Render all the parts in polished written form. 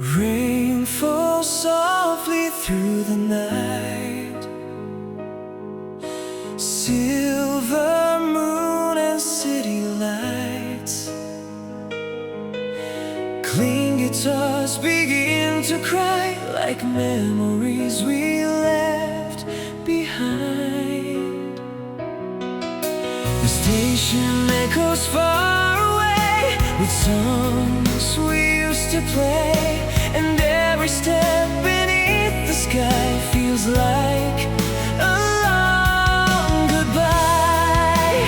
Rain falls softly through the night, silver moon and city lights. Clean guitars begin to cry like memories we left behind. The station echoes far away with songs we used to play, and every step beneath the sky feels like a long goodbye.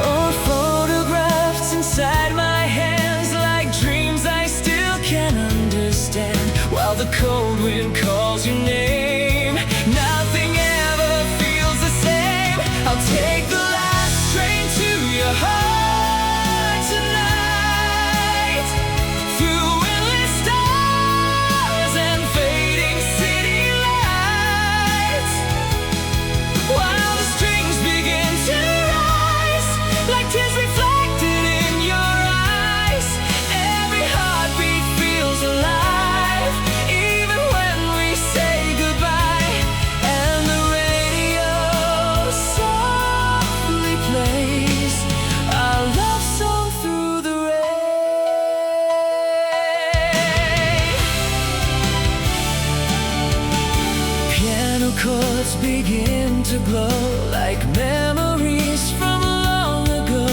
Old photographs inside my hands, like dreams I still can't understand. While the cold wind calls your name, nothing ever feels the same. I'll take the last train to your heart. Chords begin to glow like memories from long ago.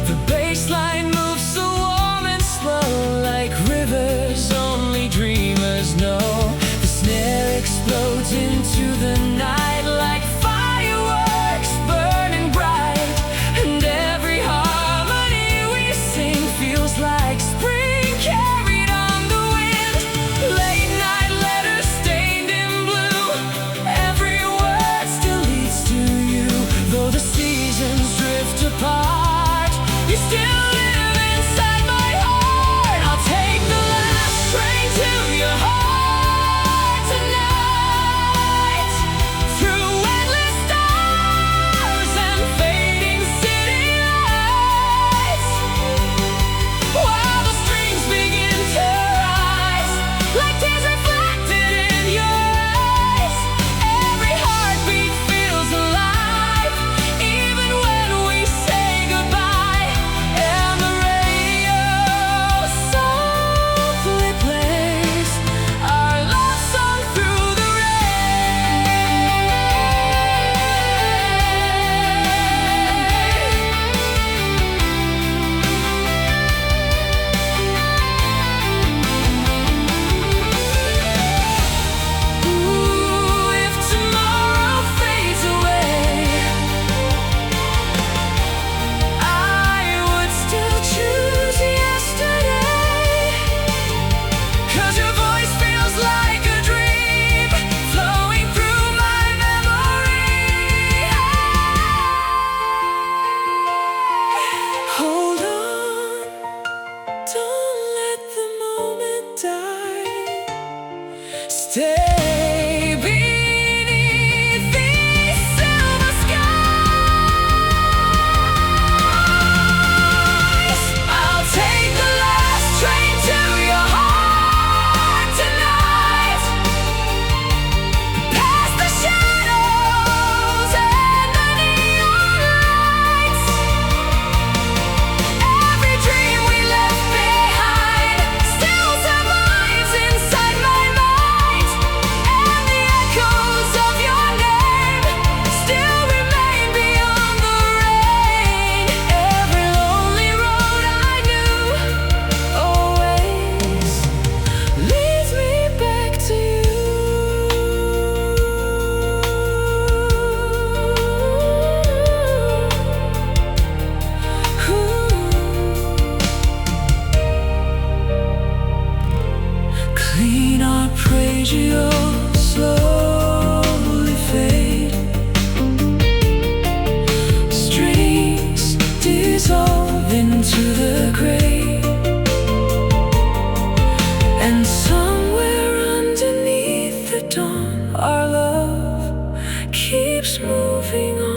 The bass line moves so warm and slow, like rivers only dreamers know. The snare explodes into the night like fireworks burning bright, and every harmony we sing feels like spring carried on the wind. Late night letters stained in blue, every word still leads to you. Though the seasons drift apart, you still live inside my heart. I'll take the last train to your heart tonight, through endless stars and fading city lights. While the strings begin to rise, like tears reflected in your eyes, every heartbeat feels alive, even when we say goodbye. And the radio softly plays our love song through the rain. Ooh, if tomorrow fades away, I would still choose yesterday. 'Cause your voice feels like a dream flowing through my memory. Hold on, don't let the moment die. Stay beneath these silver skies. I'll take the last train to your heart tonight, past the shadows and the neon lights. Every dream we left behind still survives inside my mind, and the echoes of your name still remain beyond the rain. Every lonely road I knew always leads me back to you. Clean arpeggios slowly fade, strings dissolve into the gray, and somewhere underneath the dawn, our love keeps moving on.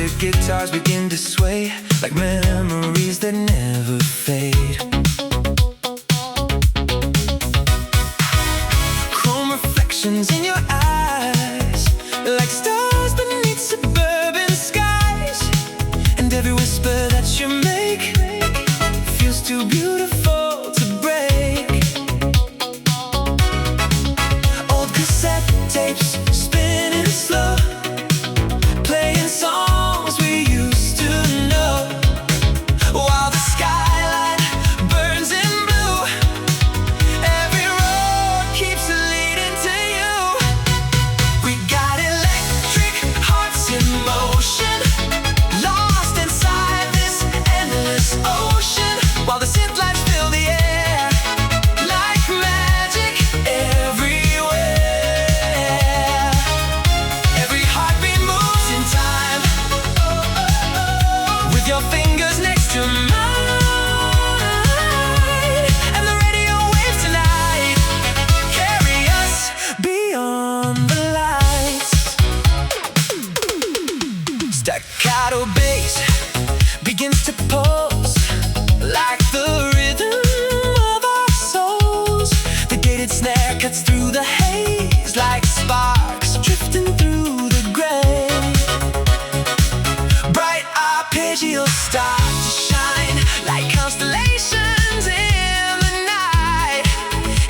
acoustic guitars begin to sway like memories that never fade. Chrome reflections in your eyes, like stars beneath suburban skies. And every whisper that you make feels too beautiful to break. Old cassette tapes spinning slow, playing songs we used to know, while the skyline burns in blue. Every road keeps leading to you. We got electric hearts in motion, lost inside this endless ocean, while the synth lights fill the air like magic everywhere. Every heartbeat moves in time, with your fingers next to mine. And the radio waves tonight carry us beyond the lights. Staccato bass begins to pulse like the rhythm of our souls. The gated snare cuts through the haze like sparks drifting through the gray. Bright arpeggios start to shine like constellations in the night.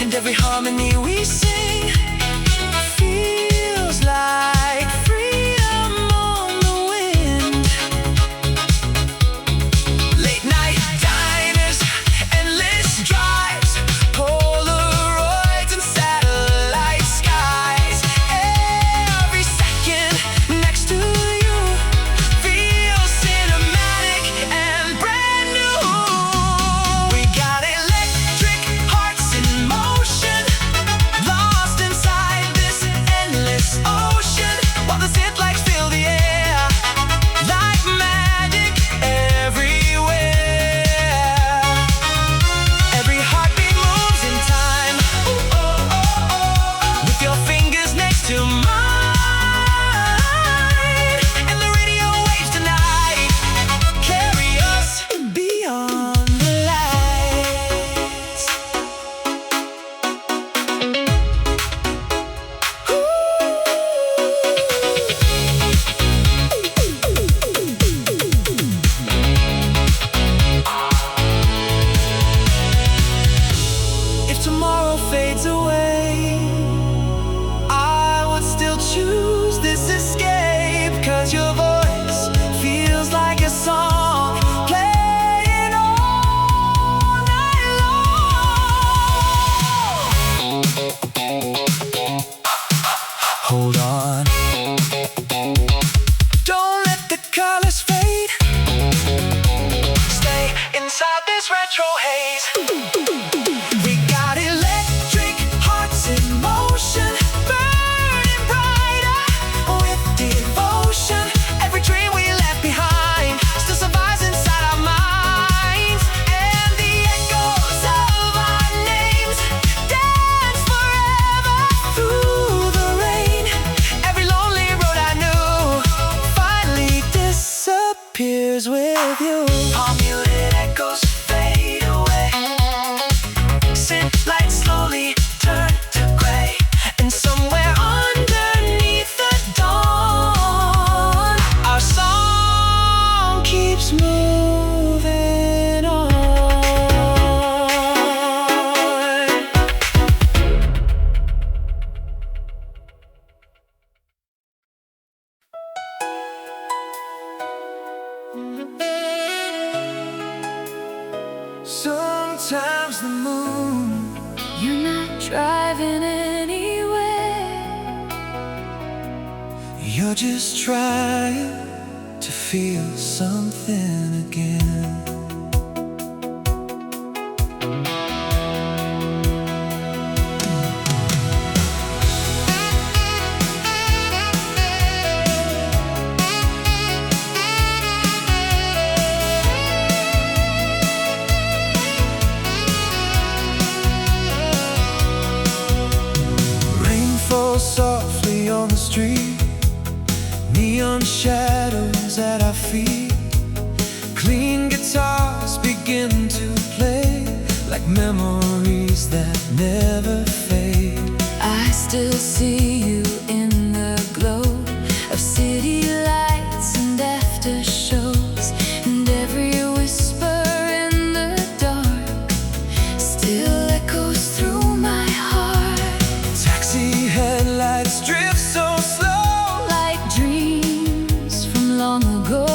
And every harmony we sing feels like freedom on the wind. Late night diners, endless drives, Polaroids and satellite skies. Every second next to you feels cinematic and brand new. We got electric hearts in motion, lost inside this endless ocean, while the synth lights fill the air like magic everywhere. Every heartbeat moves in time, with your fingers next to mine. And the radio waves tonight carry us beyond the lights. If tomorrow fades away, I would still choose this escape, 'cause your voice feels like a song playing all night long. Hold on, don't let the colors fade. Stay inside this retro haze. We got electric hearts in motion, burning brighter with devotion. Every dream we left behind still survives inside our minds. And the echoes of our names dance forever through the rain. Every lonely road I knew finally disappears with you. Palm muted echoes fade away, synth lights slowly turn to gray. And somewhere underneath the dawn, our song keeps moving on. Sometimes the moon, you're not driving anywhere, you're just trying to feel something again. Rain falls softly on the street, neon shadows shadows at our feet. Clean guitars begin to play, like memories that never fade. I still see you in the glow of city lights and after shows, and every whisper in the dark still echoes through my heart. Taxi headlights drift so slow, like dreams from long ago.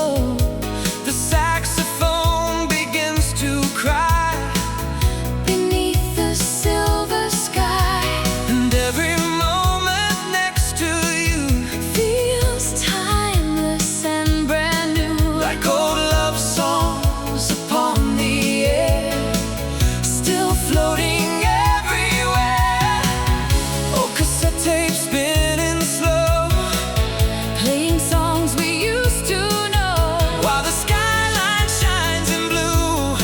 the saxophone begins to cry Beneath the silver sky, and every moment next to you feels timeless and brand new, like old love songs upon the air, still floating everywhere. Oh, cassette tapes spinning slow, playing songs we used to know. while the skyline shines in blue.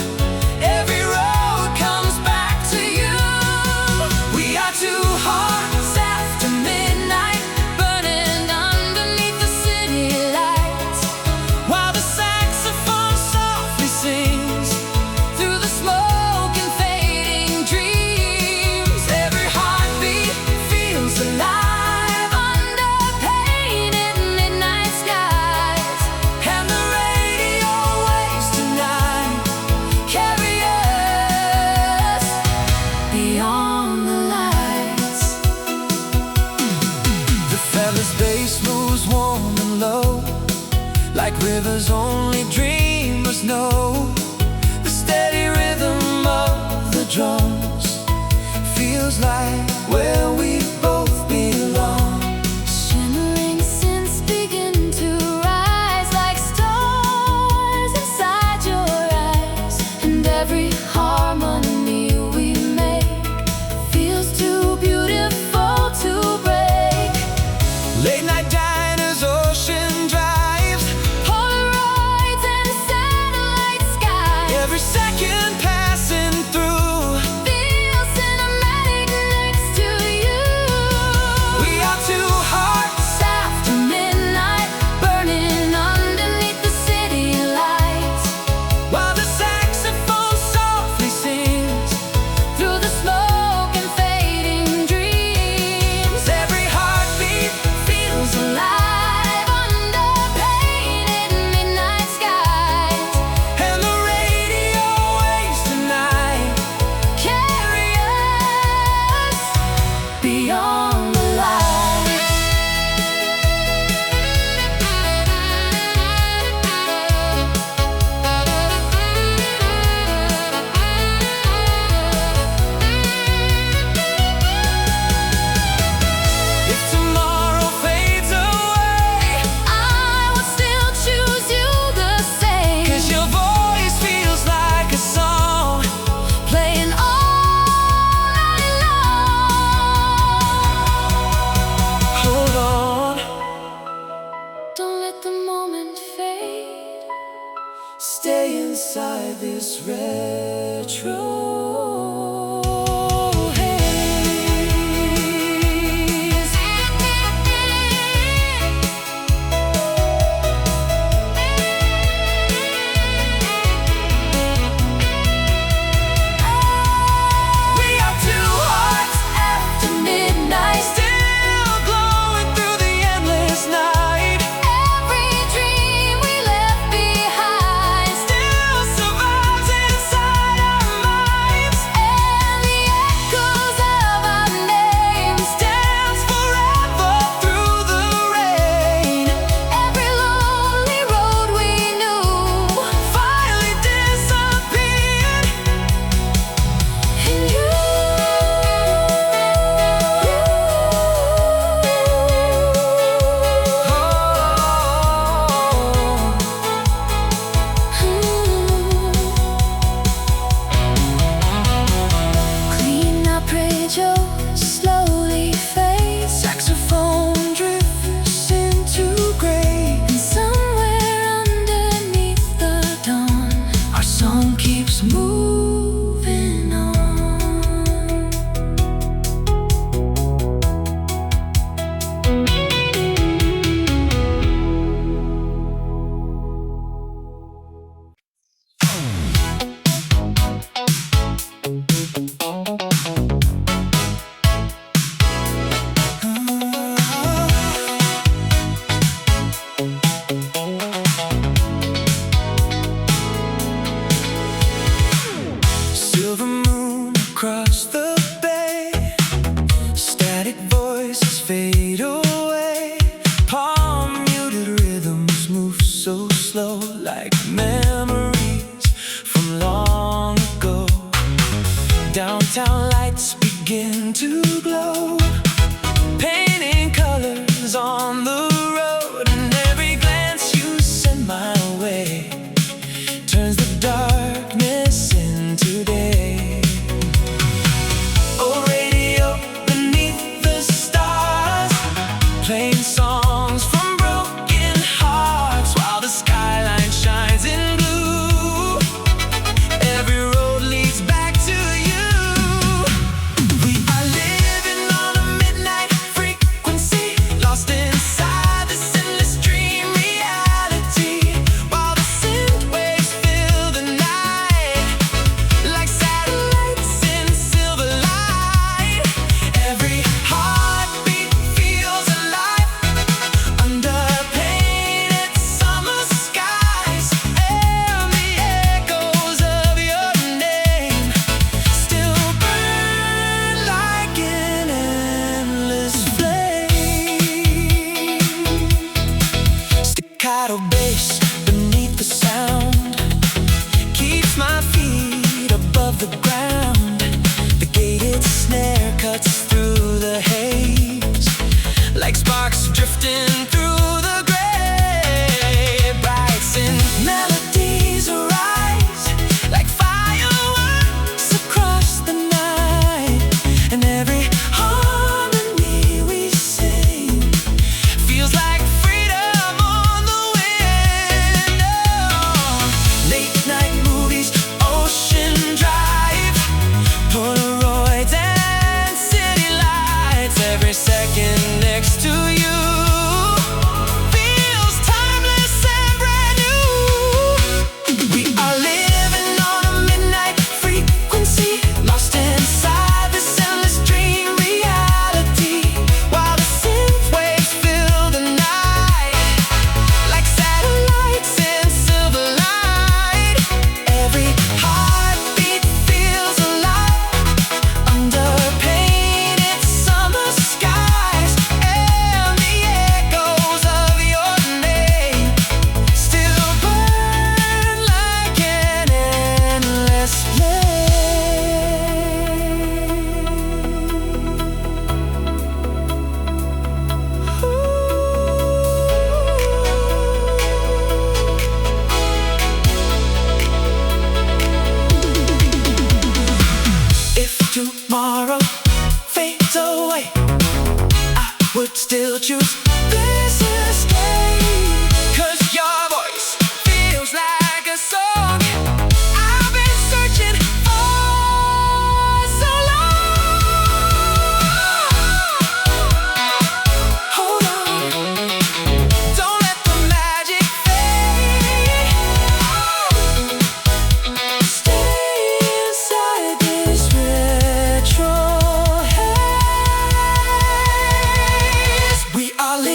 Every road comes back to you. We are two hearts After midnight, burning underneath the city lights, while the saxophone softly sings through the smoke and fading dreams. every heartbeat Feels alive under painted midnight skies, and the radio waves tonight carry us beyond the lights. the feather's bass moves warm and low, like rivers only dreamers know. The steady rhythm of the drums feels like where we both belong. Shimmering scents begin to rise like stars inside your eyes, and every harmony we make feels too beautiful to break. Late night diners, ocean drives, Polaroids and satellite skies, every second passing through. feel cinematic next to you. We are two hearts After midnight, burning underneath the city lights, while the saxophone softly sings through the smoke and fading dreams. every heartbeat Feels alive under painted midnight skies, and the radio waves tonight carry us beyond the lights. if tomorrow fades away, I would still choose you the same, 'cause your voice feels like a song playing all night long. hold on, Don't let the moment fade. stay inside this retro haze. We are two hearts After midnight, still glowing through the endless night, every dream we left behind still survives inside our minds. so slow, like memories from long ago. Downtown lights begin to glow, painting colors on the road, and every glance you send my way turns the darkness into day. Oh, radio beneath the stars, playing songs from broken hearts while the skyline shines in blue. Every road leads back to you. We are living on a midnight frequency, lost inside this endless dream reality, while the synth waves fill the night like satellites in silver light. Every heartbeat feels alive under painted summer skies, and the echoes of your name still burn like an endless flame. Staccato bass beneath the sound keeps my feet above the ground. The gated snare cuts through the haze like sparks drifting through the gray. Brights and melodies arise like fireworks across the night, and every harmony we sing feels like freedom on the wind. Oh, late night movies, ocean drive, Polaroids and city lights. Every second next to you feels timeless and brand new. We are living on a midnight frequency, lost inside this endless dream reality, while the synth waves fill the night like satellites in silver light. Every heartbeat feels alive under painted summer skies, and the echoes of your name still burn like an endless flame. If tomorrow fades away, I would still choose this escape, 'cause your voice feels like a song I've been searching for so long. Hold on, don't let the magic fade. Stay inside this retro haze. We are living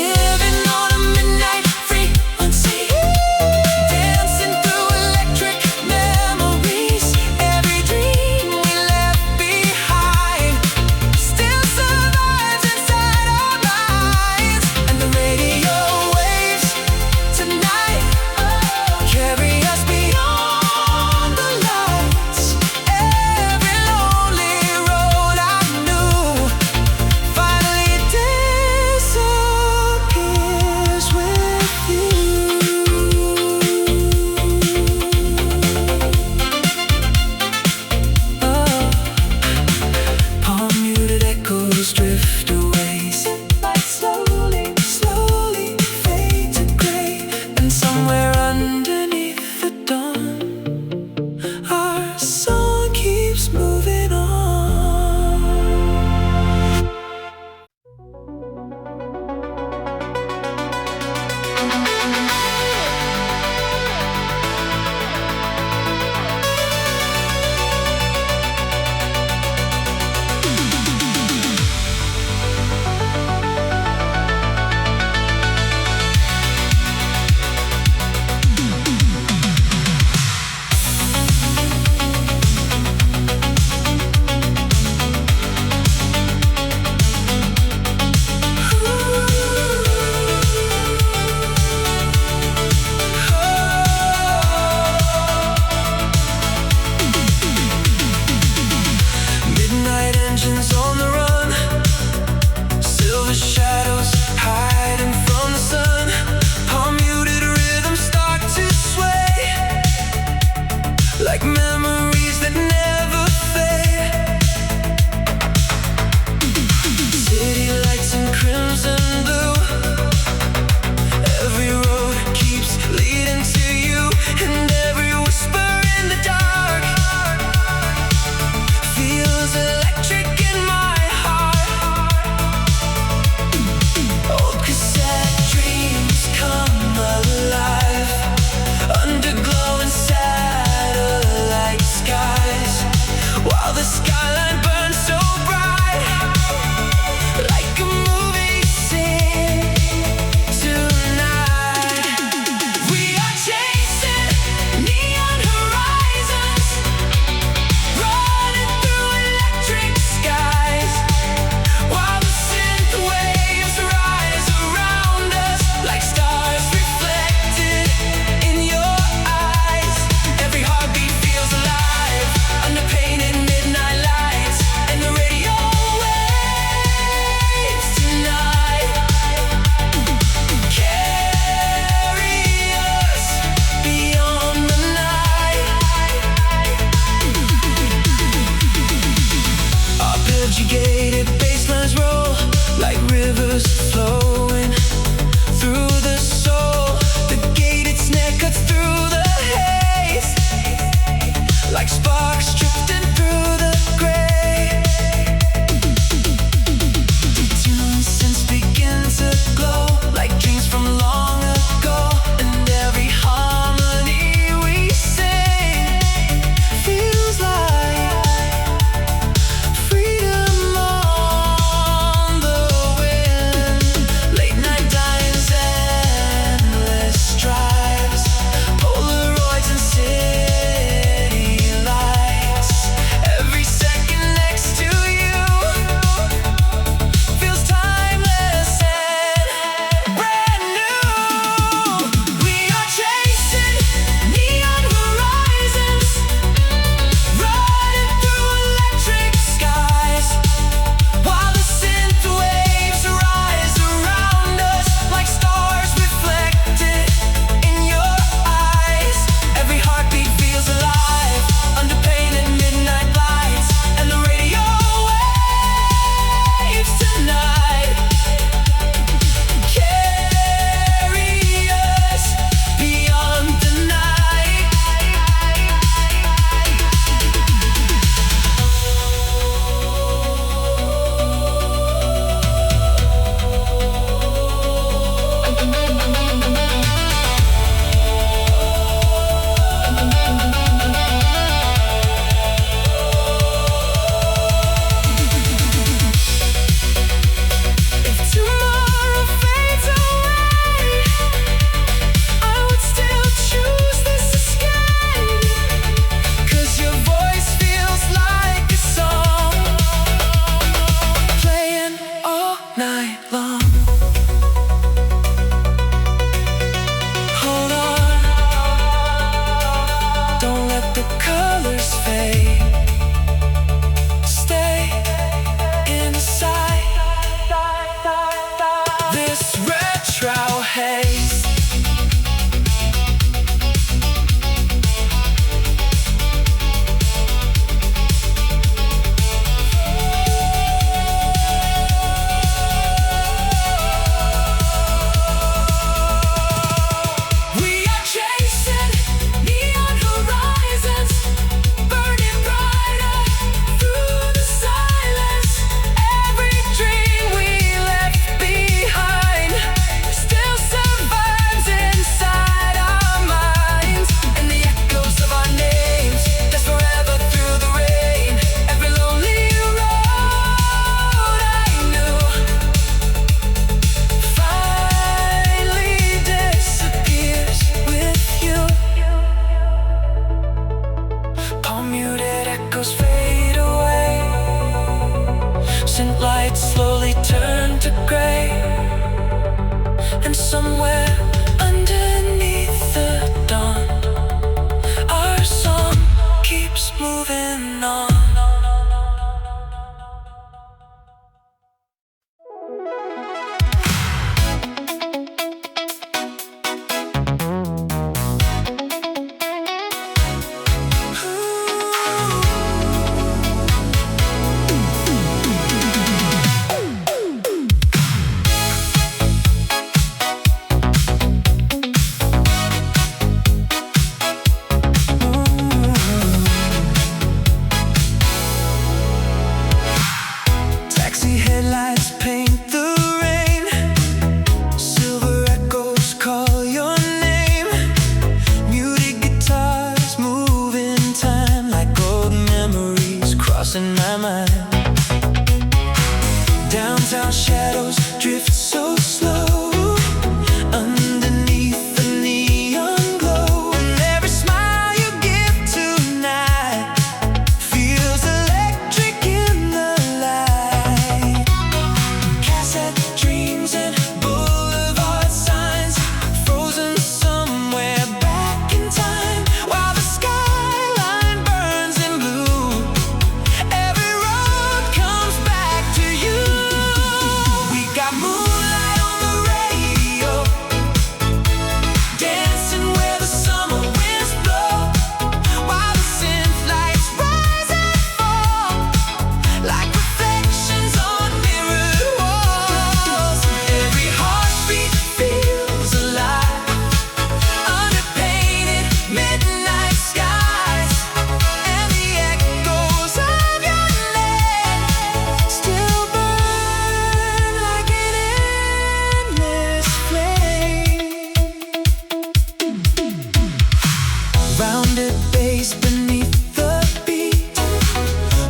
Rounded bass beneath the beat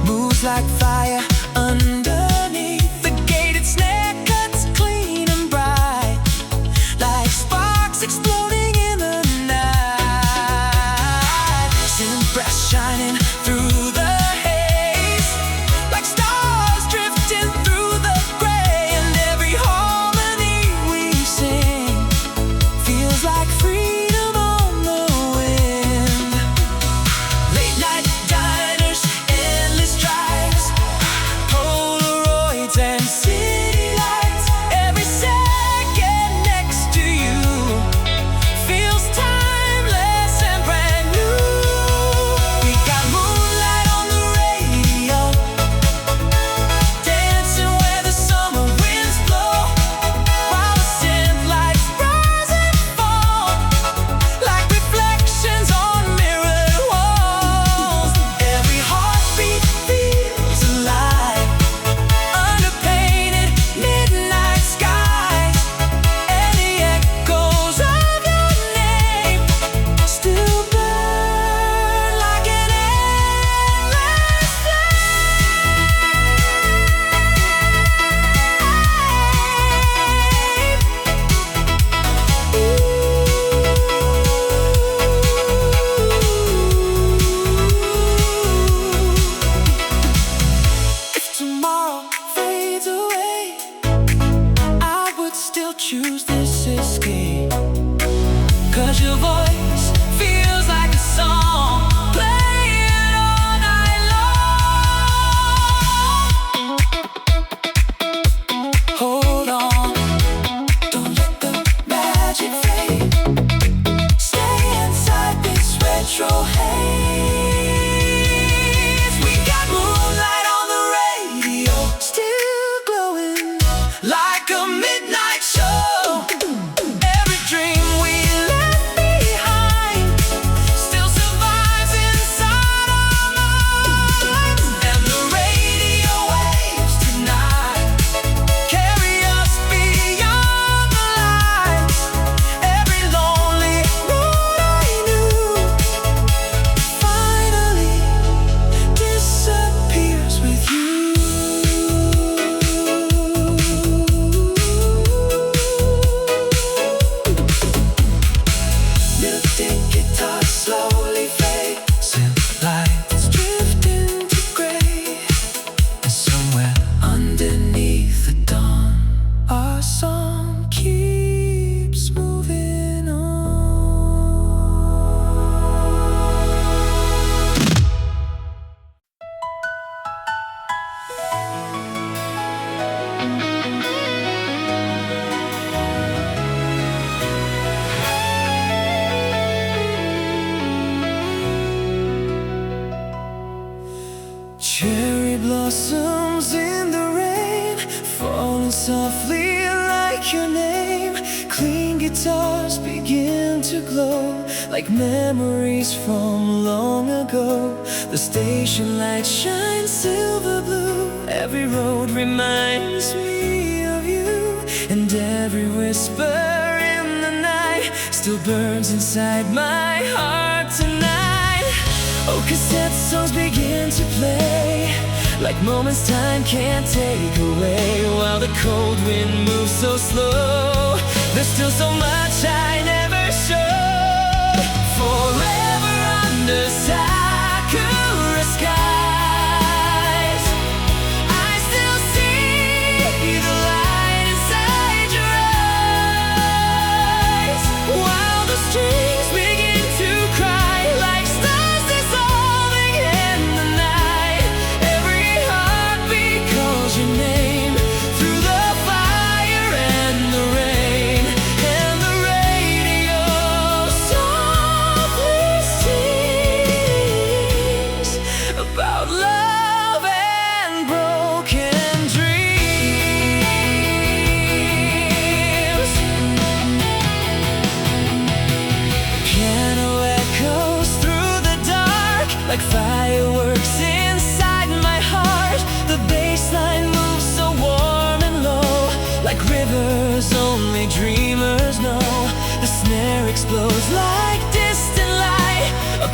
moves like fire underneath. The gated snare cuts clean and bright, like sparks exploding in the night. Synth brass shining through the haze, like stars drifting through the gray. And every harmony we sing feels like freedom on the wind. Late night diners, endless drives, Polaroids and city lights. Every second next to you feels timeless and brand new. We got moonlight on the radio, dancing where the summer winds blow, while the synth lights rise and fall like reflections on mirrored walls. Every heartbeat feels alive under painted midnight skies, and the echoes of your name still burn like an endless If tomorrow fades away, I would still choose this escape. 'Cause your voice feels like a song playing all night long. Hold on, don't let the magic fade. Stay inside this retro haze. We got moonlight on the radio, still glowing like a midnight show. Every dream we left behind still survives inside our minds. And the radio waves tonight carry us beyond the lines. Every lonely road I knew finally disappears with you. Lifted guitars slowly fade, synth lights drifting to gray. And somewhere underneath the dawn, our song keeps moving on. Cherry blossoms in the rain, falling softly like your name. Clean guitars begin to glow like memories from long ago. The station lights shine silver blue. Every road reminds me of you, and every whisper in the night still burns inside my heart tonight. Oh, cassette songs begin to play like moments time can't take away. While the cold wind moves so slow, there's still so much I never showed. Forever under sakura skies, I still see the light inside your eyes. While the strings begin to cry like stars dissolving in the night. Every heartbeat calls your name through the fire and the rain. And the radio softly sings about love and broken dreams. Piano echoes through the dark like fireworks inside my heart. The bass line moves so warm and low, like rivers only dreamers know. The snare explodes like distant light, a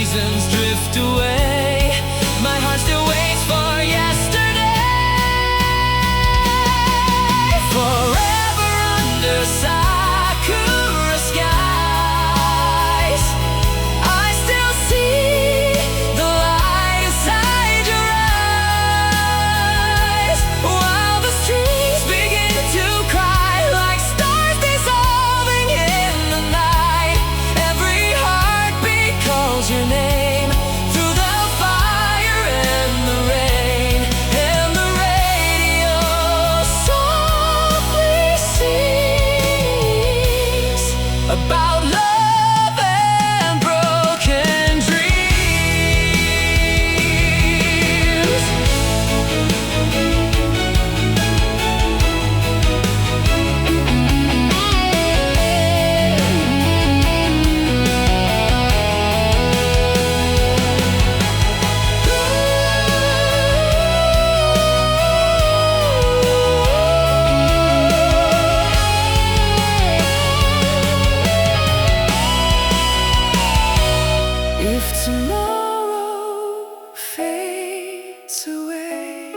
seasons drift away, my heart still waits for yesterday. Forever under sakura skies, I still see the light inside your eyes, while the streets begin to cry like stars dissolving in the night. Every heartbeat calls your name through the fire and the rain, and the radio softly sings about love and broken dreams. If tomorrow fades away,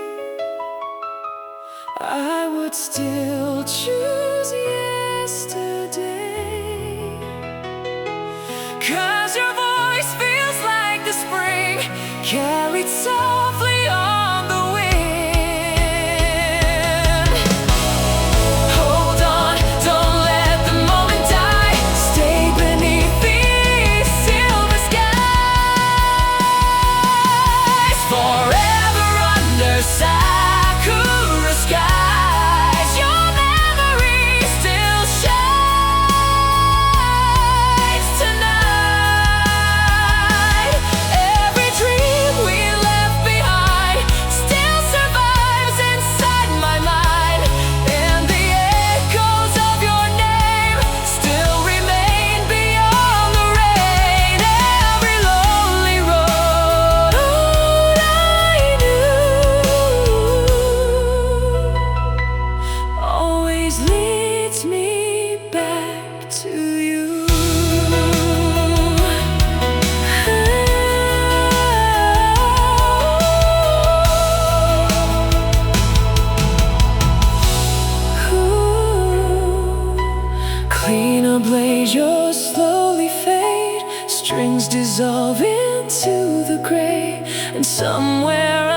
I would still choose yesterday. 'Cause your voice feels like the spring carried softly on the wind. Hold on, don't let the moment die. Stay beneath these silver skies. Forever under sakura skies, your memory still shines tonight. Every dream we left behind still survives inside my mind, and the echoes of your name still remain beyond the rain. Every lonely road I knew always leads me back to you. Cleaner blaze, yours slowly fade, strings dissolve into the gray, and somewhere